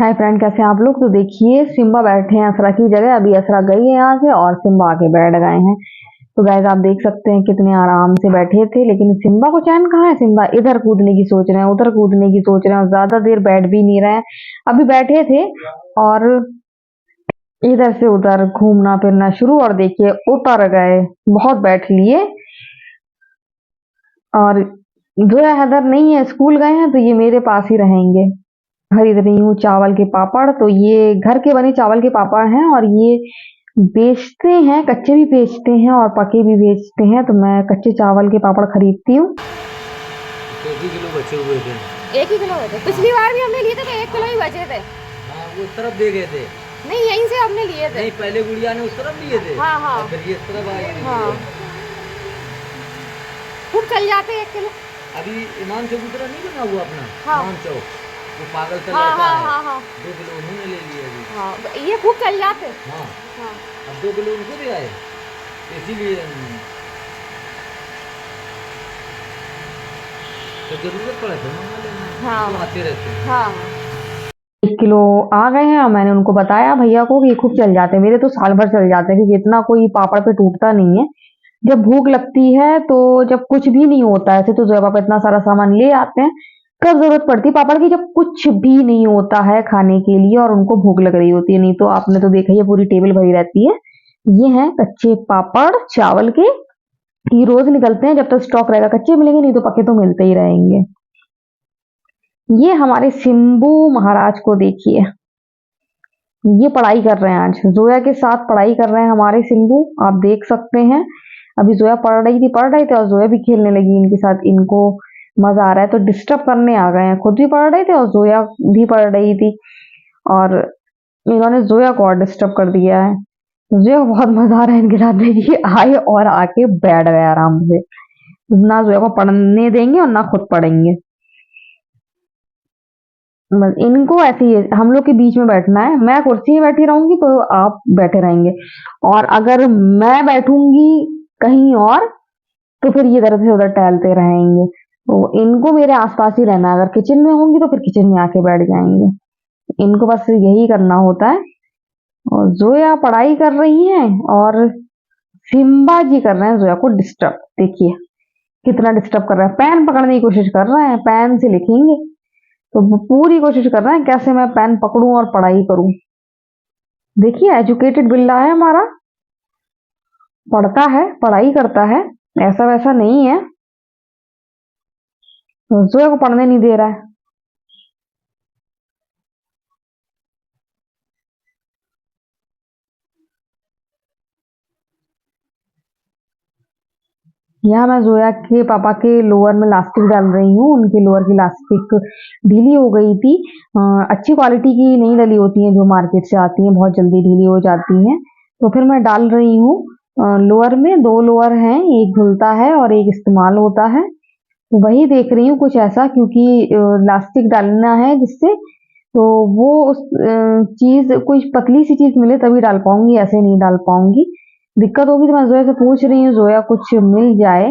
Hi friend, कैसे हैं आप लोग। तो देखिए, सिम्बा बैठे हैं असरा की जगह। अभी असरा गई है यहाँ से और सिम्बा आके बैठ गए हैं। तो गाइस, आप देख सकते हैं कितने आराम से बैठे थे, लेकिन सिम्बा को चैन कहाँ है। सिम्बा इधर कूदने की सोच रहे हैं, उधर कूदने की सोच रहे हैं, ज्यादा देर बैठ भी नहीं रहे हैं। अभी बैठे थे और इधर से उधर घूमना फिरना शुरू, और देखिए उतर गए। बहुत बैठ लिए। और जोया हैदर नहीं है, स्कूल गए हैं, तो ये मेरे पास ही रहेंगे। खरीद रही हूँ चावल के पापड़। तो ये घर के बने चावल के पापड़ हैं, और ये बेचते हैं, कच्चे भी बेचते हैं और पके भी बेचते हैं। तो मैं कच्चे चावल के पापड़ खरीदती हूँ। एक ही किलो बचे हुए थे। एक ही किलो बचे। पिछली बार भी हमने लिए थे तो 1 किलो ही बचे थे। हाँ, वो उस तरफ दे गए थे। नहीं, यहीं से हमने लिए थे। नहीं, पहले गुड़िया ने उस तरफ लिए थे। हाँ हाँ, और फिर ये इस तरफ आए थे। हाँ। खूब चल जाते 1 किलो। अभी ईमान चबूतरा नहीं बना हुआ अपना। हाँ। ईमान चौक, वो पागल चल हाँ रहता हाँ है। हाँ हाँ 2 किलो उन्होंने ले लिए अभी। हाँ, ये खूब चल जाते। हाँ, हाँ अब 2 किलो उनको दे आए, इसीलिए तो जरूरत पड़े तो मंगा लेना। हाँ। तो आते रहते हैं। हाँ 1 किलो आ गए हैं, और मैंने उनको बताया भैया को कि ये खूब चल जाते हैं। मेरे तो साल भर चल जाते हैं, क्योंकि इतना कोई पापड़ पे टूटता नहीं है। जब भूख लगती है, तो जब कुछ भी नहीं होता है, ऐसे तो जोया पापा इतना सारा सामान ले आते हैं। कब जरूरत पड़ती है पापड़ की, जब कुछ भी नहीं होता है खाने के लिए और उनको भूख लग रही होती है। नहीं तो आपने तो देखा ही है, पूरी टेबल भरी रहती है। ये हैं कच्चे पापड़ चावल के। ये रोज निकलते हैं, जब तक स्टॉक रहेगा कच्चे मिलेंगे, नहीं तो पके तो मिलते ही रहेंगे। ये हमारे सिम्बू महाराज को देखिए, ये पढ़ाई कर रहे हैं। आज जोया के साथ पढ़ाई कर रहे हैं हमारे सिम्बू, आप देख सकते हैं। अभी जोया पढ़ रही थी और जोया भी खेलने लगी इनके साथ। इनको मजा आ रहा है तो डिस्टर्ब करने आ गए हैं। खुद भी पढ़ रहे थे और जोया भी पढ़ रही थी, और इन्होंने जोया को और डिस्टर्ब कर दिया है। जोया को बहुत मजा आ रहा है इनके साथ। देखिए, आए और आके बैठ गए आराम से। ना जोया को पढ़ने देंगे और ना खुद पढ़ेंगे। बस इनको ऐसे ही हम लोग के बीच में बैठना है। मैं कुर्सी में बैठी रहूंगी तो आप बैठे रहेंगे, और अगर मैं बैठूंगी कहीं और, तो फिर ये इधर से उधर टहलते रहेंगे। तो इनको मेरे आसपास ही रहना है। अगर किचन में होंगी तो फिर किचन में आके बैठ जाएंगे। इनको बस यही करना होता है। और जोया पढ़ाई कर रही हैं, और सिम्बा जी कर रहे हैं जोया को डिस्टर्ब। देखिए कितना डिस्टर्ब कर रहे हैं। पेन पकड़ने की कोशिश कर रहे हैं, पेन से लिखेंगे। तो वो पूरी कोशिश कर रहे हैं कैसे मैं पेन पकड़ूं और पढ़ाई करूं। देखिए, एजुकेटेड बिल्ला है हमारा, पढ़ता है, पढ़ाई करता है, ऐसा वैसा नहीं है। तो जोया को पढ़ने नहीं दे रहा है। यहाँ मैं जोया के पापा के लोअर में लास्टिक डाल रही हूँ। उनके लोअर की लास्टिक ढीली हो गई थी। अच्छी क्वालिटी की नहीं डली होती हैं, जो मार्केट से आती हैं बहुत जल्दी ढीली हो जाती हैं। तो फिर मैं डाल रही हूँ लोअर में। 2 लोअर हैं, एक धुलता है और एक इस्तेमाल होता है। तो वही देख रही हूँ कुछ ऐसा, क्योंकि लास्टिक डालना है जिससे तो वो उस चीज, कोई पतली सी चीज मिले तभी डाल पाऊंगी, ऐसे नहीं डाल पाऊंगी। दिक्कत होगी तो मैं जोया से पूछ रही हूँ, जोया कुछ मिल जाए।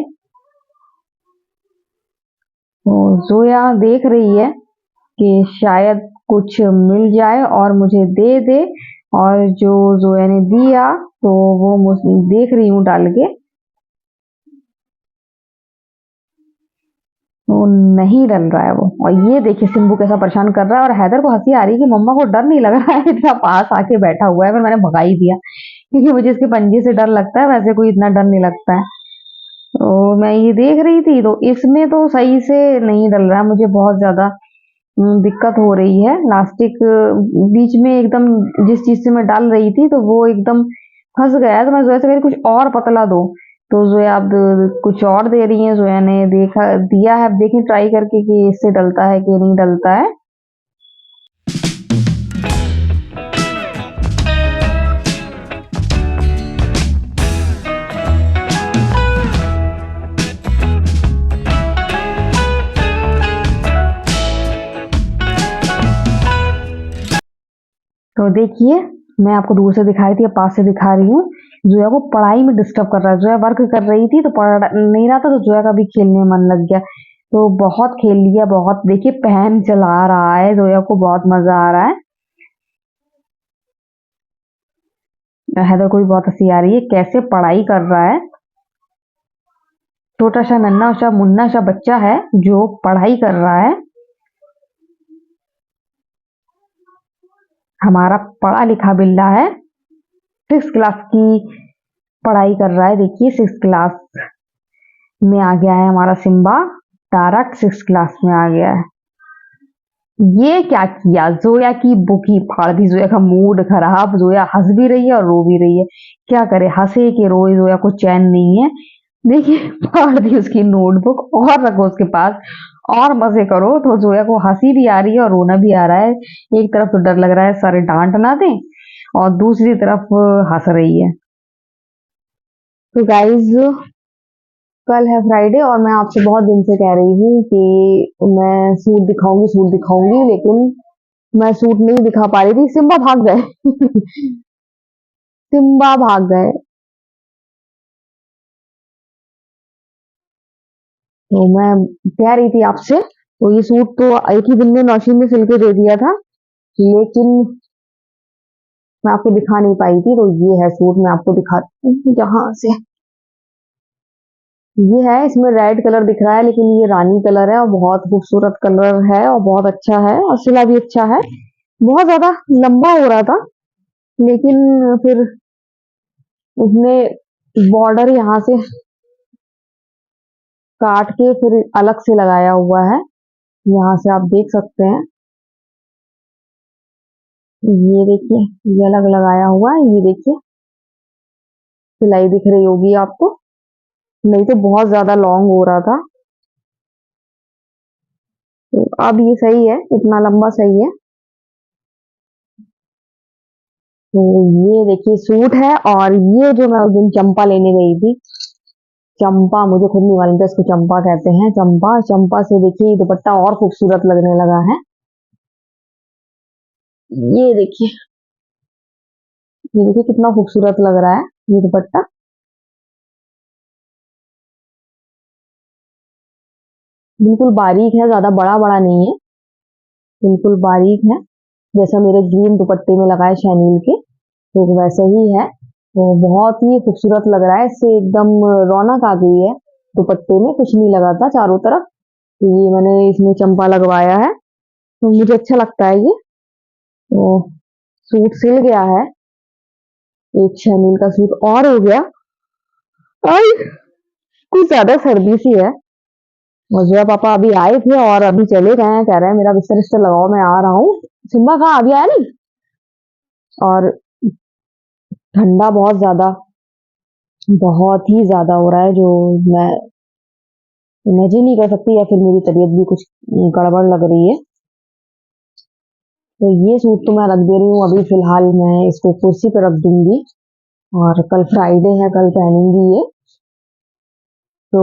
तो जोया देख रही है कि शायद कुछ मिल जाए और मुझे दे दे। और जो जोया ने दिया तो वो मुझे देख रही हूँ डाल के। वो नहीं डल रहा है वो। और ये देखिए सिम्बू कैसा परेशान कर रहा है, और हैदर को हंसी आ रही है कि मम्मा को डर नहीं लग रहा है, इतना पास आके बैठा हुआ है। फिर मैंने भगा ही दिया, क्योंकि मुझे इसके पंजे से डर लगता है, वैसे कोई इतना डर नहीं लगता है। तो मैं ये देख रही थी, तो इसमें तो सही से नहीं डल रहा है। मुझे बहुत ज्यादा दिक्कत हो रही है। लास्टिक बीच में एकदम जिस चीज से मैं डाल रही थी, तो वो एकदम फंस गया है। तो मैं जोया से कह रही कुछ और पतला दो। तो जोया अब कुछ और दे रही है। जोया ने देखा दिया है, अब देखें ट्राई करके कि इससे डलता है कि नहीं डलता है। तो देखिए, मैं आपको दूर से दिखाई थी, अब पास से दिखा रही हूँ। जोया को पढ़ाई में डिस्टर्ब कर रहा है। जोया वर्क कर रही थी तो पढ़ नहीं रहा था, तो जोया का भी खेलने में मन लग गया। तो बहुत खेल लिया, बहुत। देखिए पेन चला रहा है, जोया को बहुत मजा आ रहा है। हैदर को भी बहुत हंसी आ रही है, कैसे पढ़ाई कर रहा है। छोटा सा नन्हा सा मुन्ना सा बच्चा है जो पढ़ाई कर रहा है। हमारा पढ़ा लिखा बिल्ला है, 6th क्लास की पढ़ाई कर रहा है। देखिए 6th क्लास में आ गया है हमारा सिम्बा, डायरेक्ट 6th क्लास में आ गया है। ये क्या किया, जोया की बुक ही फाड़ दी। जोया का मूड खराब, जोया हंस भी रही है और रो भी रही है। क्या करे, हंसे कि रोए, जोया को चैन नहीं है। देखिए फाड़ दी उसकी नोटबुक, और रखो उसके पास और मजे करो। तो जोया को हंसी भी आ रही है और रोना भी आ रहा है। एक तरफ तो डर लग रहा है सारे डांट ना दें, और दूसरी तरफ हंस रही है। तो गाइज, कल है फ्राइडे और मैं आपसे बहुत दिन से कह रही हूँ कि मैं सूट दिखाऊंगी, लेकिन मैं सूट नहीं दिखा पा रही थी। सिम्बा भाग गए सिम्बा भाग गए। तो मैं कह रही थी आपसे, तो ये सूट तो एक ही दिन में नौशीन ने सिल के दे दिया था, लेकिन मैं आपको दिखा नहीं पाई थी। तो ये है सूट, मैं आपको दिखाती हूँ यहाँ से। ये है, इसमें रेड कलर दिख रहा है, लेकिन ये रानी कलर है और बहुत खूबसूरत कलर है और बहुत अच्छा है और सिला भी अच्छा है। बहुत ज्यादा लंबा हो रहा था, लेकिन फिर उसने बॉर्डर यहाँ से काट के फिर अलग से लगाया हुआ है। यहाँ से आप देख सकते हैं, ये देखिए, ये अलग लगाया हुआ है। ये देखिए सिलाई दिख रही होगी आपको, नहीं तो बहुत ज्यादा लॉन्ग हो रहा था। तो अब ये सही है, इतना लंबा सही है। तो ये देखिए सूट है, और ये जो मैं उस दिन चंपा लेने गई थी, चंपा, मुझे खुद नहीं मालूम था इसको चंपा कहते हैं। चंपा, चंपा से देखिए दुपट्टा और खूबसूरत लगने लगा है। ये देखिए, ये देखिए कितना खूबसूरत लग रहा है ये दुपट्टा। बिल्कुल बारीक है, ज्यादा बड़ा बड़ा नहीं है, बिल्कुल बारीक है। जैसा मेरे ग्रीन दुपट्टे में लगा है शैनील के, तो वैसे ही है। तो बहुत ही खूबसूरत लग रहा है, इससे एकदम रौनक आ गई है दुपट्टे में। कुछ नहीं लगा था चारों तरफ, तो ये मैंने इसमें चंपा लगवाया है, तो मुझे अच्छा लगता है ये। तो सूट सिल गया है, एक शैनील का सूट और हो गया। और कुछ ज्यादा सर्दी सी है। और जोया पापा अभी आए थे और अभी चले गए हैं, कह रहे हैं मेरा बिस्तर विस्तर लगाओ, मैं आ रहा हूँ। सिम्बा कहाँ, अभी आया नहीं। और ठंडा बहुत ही ज्यादा हो रहा है, जो मैं इमेजिन नहीं कर सकती, या फिर मेरी तबीयत भी कुछ गड़बड़ लग रही है। तो ये सूट तो मैं रख दे रही हूँ अभी फिलहाल, मैं इसको कुर्सी पे रख दूंगी, और कल फ्राइडे है, कल पहनूंगी ये। तो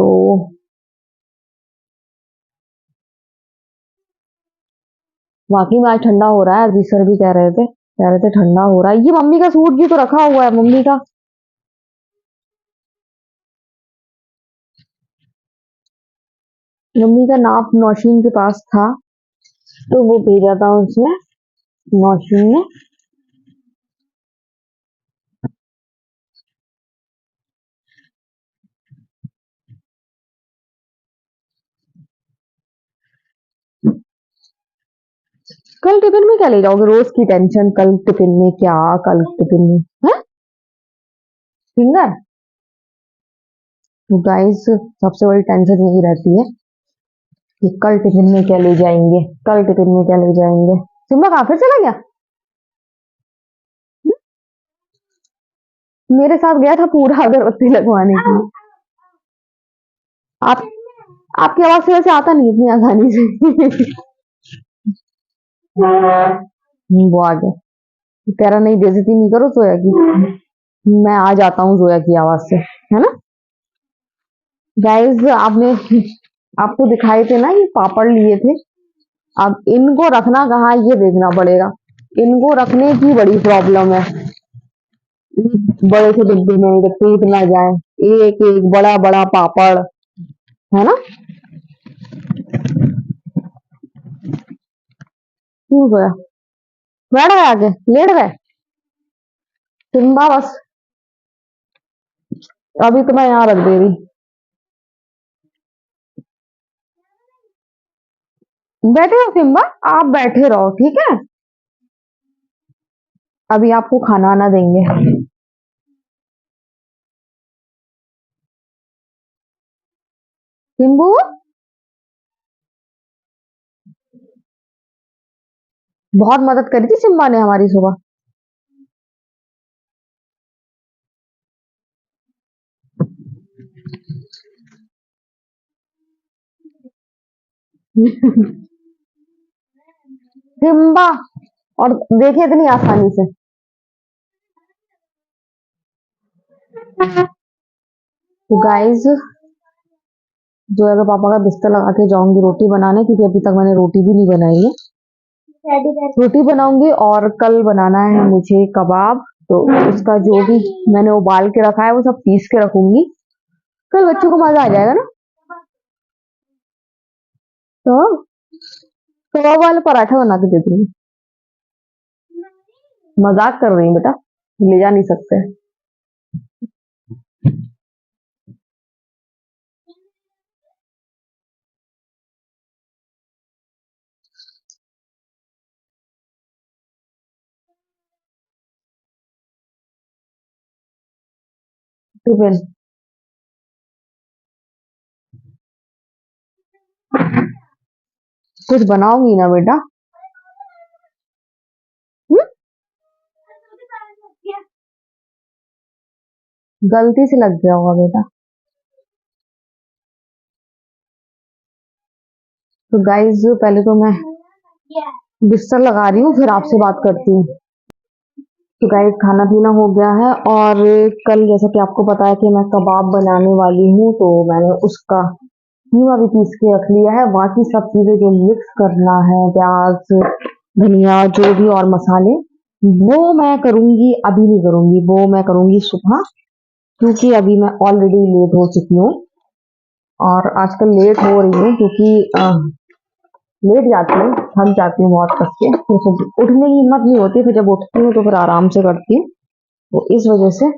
वाकई में आज ठंडा हो रहा है, अजीत सर भी कह रहे थे ठंडा हो रहा है। ये मम्मी का सूट भी तो रखा हुआ है, मम्मी का। मम्मी का नाप नौशीन के पास था, तो वो भेजा था उसने, नौशीन ने। कल टिफिन में क्या ले जाओगे, रोज की टेंशन, कल टिफिन में क्या, कल टिफिन में है फिंगर। तो गाइस, सबसे बड़ी टेंशन यही रहती है कि कल टिफिन में क्या ले जाएंगे, कल टिफिन में क्या ले जाएंगे। सिम्बा कहाँ फिर चला गया। हम्म? मेरे साथ गया था पूरा अगरबत्ती लगवाने के लिए। आप आपकी आवाज से वैसे आता नहीं इतनी आसानी से वो आ गया, कह रहा नहीं बेइज्जती नहीं करो जोया की। मैं आ जाता हूँ जोया की आवाज से, है ना। गाइस, आपने आपको दिखाए थे ना ये पापड़ लिए थे, अब इनको रखना कहाँ ये देखना पड़ेगा। इनको रखने की बड़ी प्रॉब्लम है, बड़े से डिब्बे में जब टूट ना जाए। एक एक बड़ा बड़ा पापड़, है ना। टूट गया, बैठ गए, आगे लेट गए। सिम्बा बस अभी तो मैं यहाँ रख दे रही। बैठे हो सिम्बा, आप बैठे रहो ठीक है। अभी आपको खाना आना देंगे। सिम्बू बहुत मदद करी थी सिम्बा ने हमारी सुबह। सिम्बा और देखे इतनी आसानी से। तो गाइस जो है, तो पापा का बिस्तर लगा के जाऊंगी रोटी बनाने, क्योंकि अभी तक मैंने रोटी भी नहीं बनाई है। रोटी बनाऊंगी और कल बनाना है मुझे कबाब, तो उसका जो भी मैंने उबाल के रखा है वो सब पीस के रखूंगी। कल बच्चों को मजा आ जाएगा ना। तो कबाब वाले पराठा बना के दे दूंगी। मजाक कर रही हूँ बेटा, ले जा नहीं सकते। टिफिन कुछ बनाऊंगी ना बेटा। हम्म? गलती से लग गया होगा बेटा। तो गाइस पहले तो मैं बिस्तर लगा रही हूँ, फिर आपसे बात करती हूँ। तो गाइस खाना पीना हो गया है, और कल जैसा कि आपको पता है कि मैं कबाब बनाने वाली हूँ, तो मैंने उसका कीमा भी पीस के रख लिया है। बाकी सब चीजें जो मिक्स करना है, प्याज धनिया जो भी और मसाले, वो मैं करूंगी, अभी नहीं करूंगी, वो मैं करूंगी सुबह, क्योंकि अभी मैं ऑलरेडी लेट हो चुकी हूँ। और आजकल लेट हो रही हूँ क्योंकि लेट जाती हूँ, थक जाती हूँ बहुत कस के, फिर उठने की हिम्मत नहीं होती, फिर जब उठती हूँ तो फिर आराम से करती हूँ। तो इस वजह से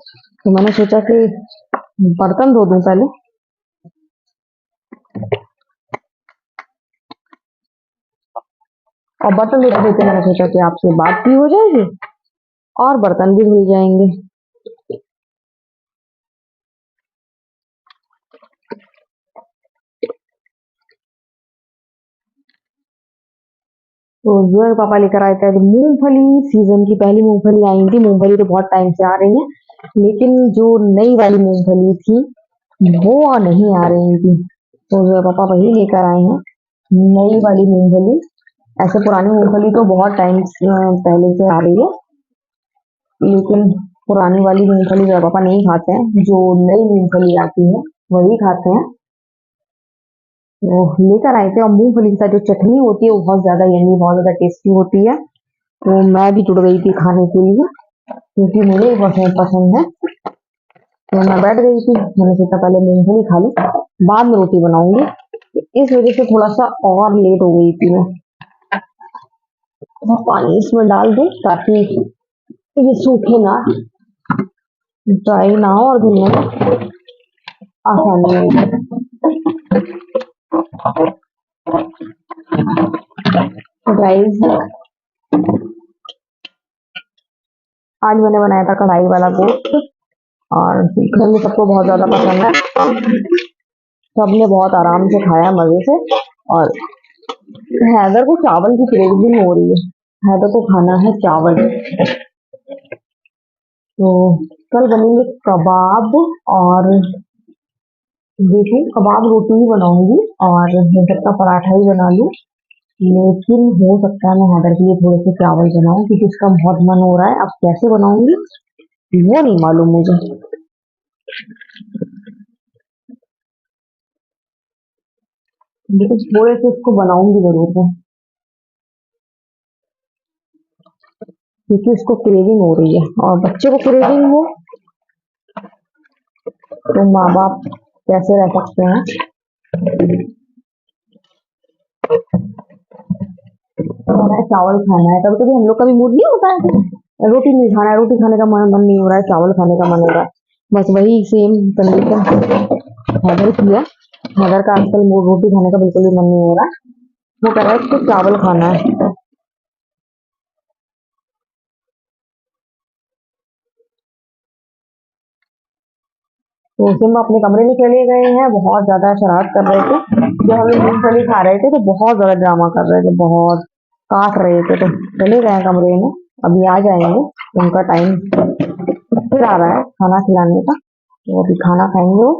तो मैंने सोचा कि बर्तन धो दूं पहले, और बर्तन धोते धोते मैंने सोचा कि आपसे बात भी हो जाएगी और बर्तन भी धुल जाएंगे। तो जो है पापा लेकर आए थे मूंगफली, सीजन की पहली मूंगफली आई थी। मूंगफली तो बहुत टाइम से आ रही है, लेकिन जो नई वाली मूंगफली थी वो नहीं आ रही थी, तो जो है पापा वही लेकर आए हैं, नई वाली मूंगफली। ऐसे पुरानी मूंगफली तो बहुत टाइम पहले से आ रही है, लेकिन पुरानी वाली मूंगफली जो है पापा नहीं खाते हैं, जो नई मूंगफली आती है वही खाते हैं। तो लेकर आए थे, और मूंगफली के साथ जो चटनी होती है वो बहुत ज्यादा यम्मी, बहुत ज्यादा टेस्टी होती है। तो मैं भी जुड़ गई थी खाने के लिए, क्योंकि मुझे भी बहुत पसंद है। तो मैं बैठ गई थी, मैंने सोचा पहले मूंगफली खा लूं, बाद में रोटी बनाऊंगी। तो इस वजह से थोड़ा सा और लेट हो गई थी मैं। और पानी इसमें डाल दूं ताकि ये सूखे ना, ड्राई ना हो, और धुलने में आसानी हो। तो गाइस आज मैंने बनाया था कढ़ाई वाला गोश्त, और घर में सबको बहुत ज्यादा पसंद है, सबने बहुत आराम से खाया मजे से। और हैदर को चावल की क्रेविंग हो रही है, हैदर को खाना है चावल। तो कल बनेंगे कबाब, और देखो कबाब रोटी ही बनाऊंगी और हैदर का पराठा ही बना लूं। लेकिन हो सकता है मैं हैदर के लिए थोड़े से चावल बनाऊं, क्योंकि उसका बहुत मन हो रहा है। अब कैसे बनाऊंगी वो नहीं मालूम मुझे, लेकिन थोड़े से इसको बनाऊंगी जरूर मैं, क्योंकि उसको क्रेविंग हो रही है, और बच्चे को क्रेविंग हो तो माँ बाप कैसे रह सकते हैं। हमें चावल खाना है, कभी कभी हम लोग का भी मूड नहीं होता है रोटी नहीं खाना है, रोटी खाने का मन नहीं हो रहा है, चावल खाने का मन हो रहा है। बस वही सेम कंडीशन हैदर की है। हैदर का आजकल रोटी खाने का बिल्कुल भी मन नहीं हो रहा है। वो कह रहा है कि चावल खाना है। तो सिम अपने कमरे में चले गए हैं, बहुत ज्यादा शरारत कर रहे थे। जब हम लोग मूंगफली खा रहे थे तो बहुत ज्यादा ड्रामा कर रहे थे, बहुत काट रहे थे, तो चले गए हैं कमरे में। अभी आ जाएंगे, उनका टाइम फिर आ रहा है खाना खिलाने का, तो अभी खाना खाएंगे वो।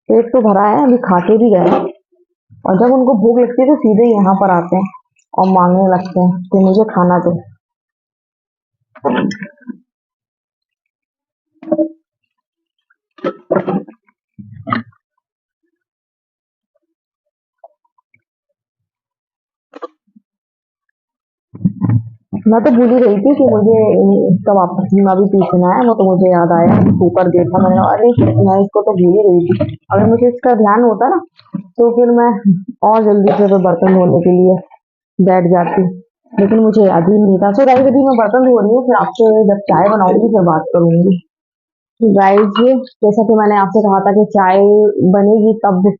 पेट तो भरा है, अभी खा के भी गए हैं। और जब उनको भूख लगती है तो सीधे ही यहाँ पर आते हैं और मांगने लगते हैं कि मुझे खाना दो। मैं तो भूल ही रही थी कि मुझे इसका वापस बीमा भी पूछना है। वो तो मुझे याद आया, कुकर देखा मैंने, अरे मैं इसको तो भूल ही रही थी। अगर मुझे इसका ध्यान होता ना तो फिर मैं और जल्दी से वो बर्तन धोने के लिए बैठ जाती, लेकिन मुझे याद ही नहीं था। सो गाइस अभी मैं बर्तन धो रही हूँ, फिर आपसे जब चाय बनाऊंगी फिर बात करूंगी। गाइस जैसा कि मैंने आपसे कहा था कि चाय बनेगी तब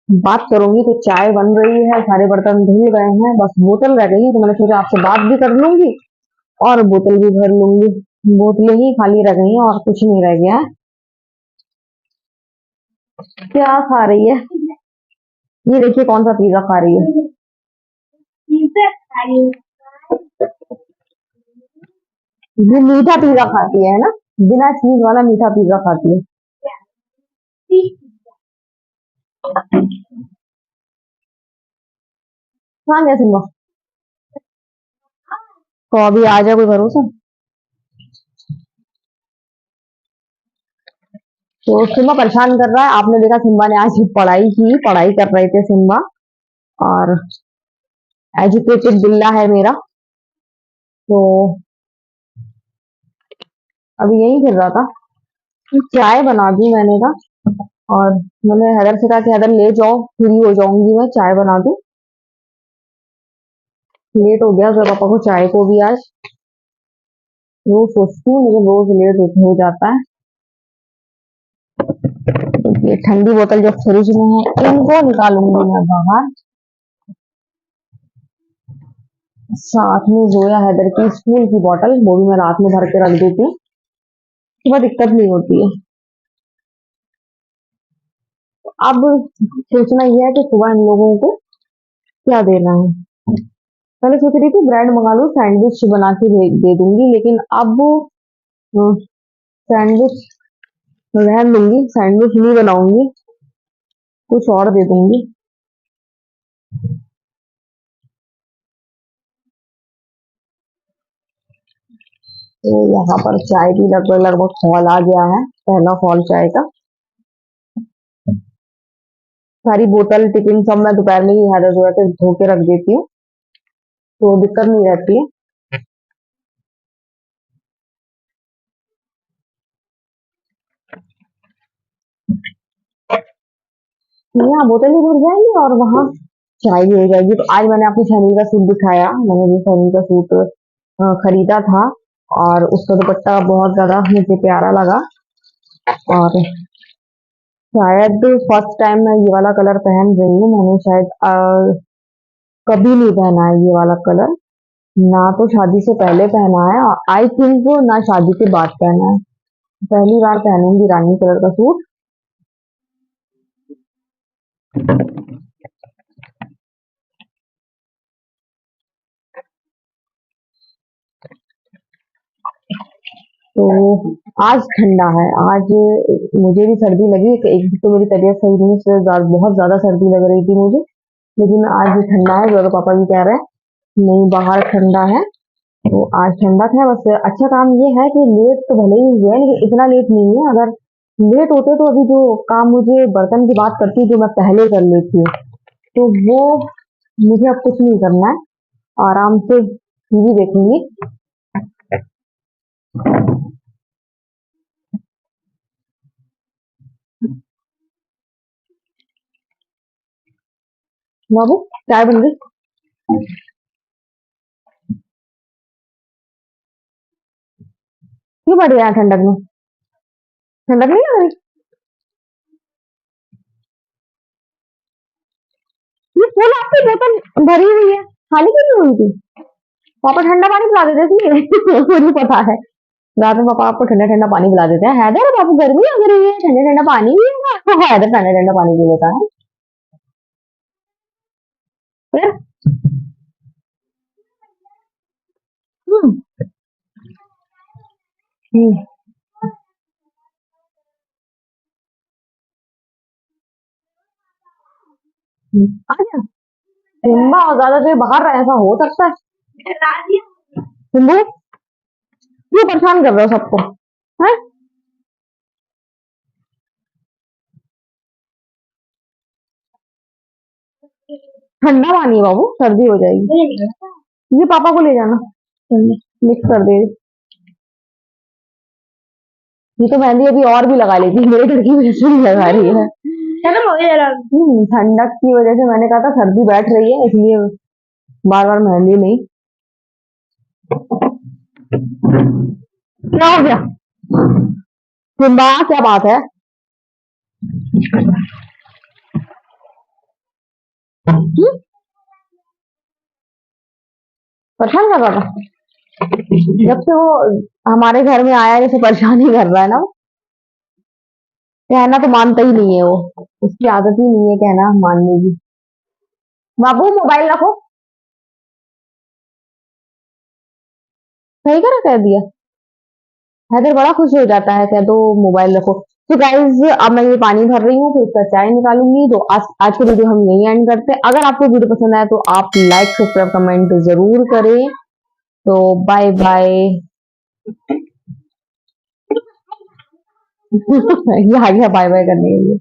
बात करूंगी, तो चाय बन रही है, सारे बर्तन धुल गए हैं, बस बोतल रह गई है, तो मैंने सोचा आपसे बात भी कर लूंगी और बोतल भी भर लूंगी। बोतलें ही खाली रह गई हैं और कुछ नहीं रह गया है। क्या खा रही है? ये देखिए कौन सा पिज्जा खा रही है। ये मीठा पिज्जा खाती है ना, बिना चीज वाला मीठा पिज्जा खाती है। हाँ क्या सिम्बा, तो अभी आ जाए कोई भरोसा। तो सिम्बा परेशान कर रहा है। आपने देखा सिम्बा ने आज पढ़ाई की, पढ़ाई कर रहे थे सिम्बा, और एजुकेटेड बिल्ला है मेरा। तो अभी यही कर रहा था। चाय बना दी मैंने कहा, और मैंने हैदर से कहा कि हैदर ले जाओ, फ्री हो जाऊंगी मैं, चाय बना दूं। लेट हो गया तो पापा को चाय को भी आज, रोज सोचती हूँ लेकिन रोज लेट हो जाता है। तो ये ठंडी बोतल जो फ्रिज में है इनको निकालूंगी मैं बाहर। साथ में जोया हैदर की स्कूल की बोतल, वो भी मैं रात में भर के रख देती हूँ, सुबह दिक्कत नहीं होती है। अब सोचना यह है कि सुबह इन लोगों को क्या देना है। पहले सोच रही थी ब्रेड मंगा लूं, सैंडविच बना के दे दूंगी, लेकिन अब सैंडविच रहने दूंगी, सैंडविच नहीं बनाऊंगी, कुछ और दे दूंगी। तो यहाँ पर चाय भी लगभग लगभग खौल आ गया है, पहला खौल चाय का। सारी बोतल टिफिन सब मैं दोपहर में ही हैदर जोया के धो के रख देती हूँ, तो दिक्कत नहीं रहती है। यहाँ बोतल भी भर जाएंगी और वहाँ चाय भी हो जाएगी। तो आज मैंने आपको शैली का सूट दिखाया, मैंने भी शैली का सूट खरीदा था, और उसका दुपट्टा बहुत ज्यादा मुझे प्यारा लगा। और शायद फर्स्ट टाइम मैं ये वाला कलर पहन रही हूँ, मैंने शायद कभी नहीं पहना है ये वाला कलर, ना तो शादी से पहले पहना है, आई थिंक ना शादी के बाद पहना है। पहली बार पहनूंगी रानी कलर का सूट। तो आज ठंडा है, आज मुझे भी सर्दी लगी, एक तो मेरी तबीयत सही नहीं, इससे बहुत ज्यादा सर्दी लग रही थी मुझे, लेकिन आज ठंडा है। जो पापा भी कह रहे हैं नहीं बाहर ठंडा है, तो आज ठंडा था। बस अच्छा काम ये है कि लेट तो भले ही हुए हैं, लेकिन इतना लेट नहीं है। अगर लेट होते तो अभी जो काम मुझे बर्तन की बात करती जो मैं पहले कर लेती हूँ, तो वो मुझे अब कुछ नहीं करना है, आराम से टीवी देखूंगी। बाबू चाय बन गई। क्यों बढ़ गया ठंडक में? ठंडक नहीं लग रही? ये फुल आपकी बोतल भरी हुई है, खाली क्यों नहीं हुई थी? पापा ठंडा पानी पिला देते इसलिए मुझे पता है। रात में पापा आपको ठंडा ठंडा पानी पिला देते हैं। हैदर अब आपको गर्मी लग रही है, ठंडा ठंडा पानी पिएगा। हैदर ठंडा ठंडा पानी पी लेता है। फिर हम्म हम्म, आ जा। सिम्बा और ज्यादा देर बाहर रहे, ऐसा हो सकता है? सिम्बू क्यों परेशान कर रहे हो सबको? हैं? ठंडा पानी है बाबू, सर्दी हो जाएगी। ये पापा को ले जाना, मिक्स कर दे। ये तो मेहंदी अभी और भी लगा लेती है, मेरे घर की वजह से भी लगा रही है। ठंडक की वजह से मैंने कहा था सर्दी बैठ रही है, इसलिए बार बार मेहंदी नहीं। क्या हो गया सिम्बा, क्या बात है? हम्म? परेशान कर रहा था जब से वो हमारे घर में आया, जैसे परेशान ही कर रहा है ना वो। कहना तो मानता ही नहीं है वो, उसकी आदत ही नहीं है कहना मानने की। बाबू मोबाइल रखो, सही करा कह दिया। हैदर बड़ा खुश हो जाता है, कह दो मोबाइल रखो। तो गाइज अब मैं ये पानी भर रही हूँ, फिर इसका चाय निकालूंगी। तो आज की वीडियो हम यही एंड करते हैं। अगर आपको वीडियो पसंद आया तो आप लाइक सब्सक्राइब कमेंट जरूर करें। तो बाय बाय। ये आ गया बाय बाय करने के लिए।